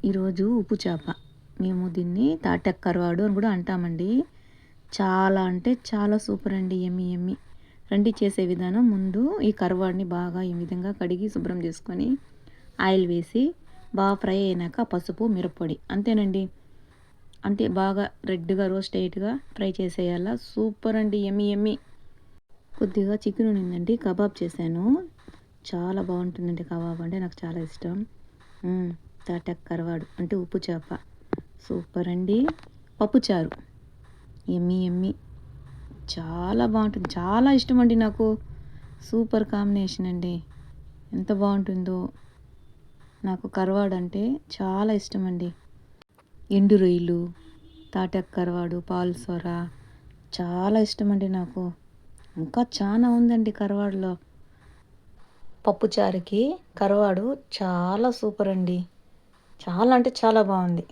ఈరోజు ఉప్పు చేప. మేము దీన్ని తాటెక్ కరవాడు అని కూడా అంటామండి. చాలా అంటే చాలా సూపర్ అండి. యమ్మీ యమ్మీ. రండి చేసే విధానం. ముందు ఈ కరవాడిని బాగా ఈ విధంగా కడిగి శుభ్రం చేసుకొని ఆయిల్ వేసి బాగా ఫ్రై అయినాక పసుపు మిరప్పొడి అంతేనండి. అంటే బాగా రెడ్గా రోస్ట్ అయ్యేట్టుగా ఫ్రై చేసేయాల. సూపర్ అండి. యమ్మీ యమ్మీ. కొద్దిగా చికెన్ ఉన్నిందండి, కబాబ్ చేశాను. చాలా బాగుంటుందండి కబాబ్ అంటే నాకు చాలా ఇష్టం. తాటెక్ కరవాడు అంటే ఉప్పు చేప సూపర్ అండి. పప్పుచారు యమ్మీ యమ్మీ. చాలా బాగుంటుంది, చాలా ఇష్టం అండి నాకు. సూపర్ కాంబినేషన్ అండి, ఎంత బాగుంటుందో. నాకు కరవాడు అంటే చాలా ఇష్టం అండి. ఎండు రొయ్యలు, తాటెక్ కరవాడు, పాల్సొర చాలా ఇష్టం అండి నాకు. ఇంకా చాలా ఉందండి కరవాడులో. పప్పుచారుకి కరవాడు చాలా సూపర్ అండి. చాలా అంటే చాలా బాగుంది.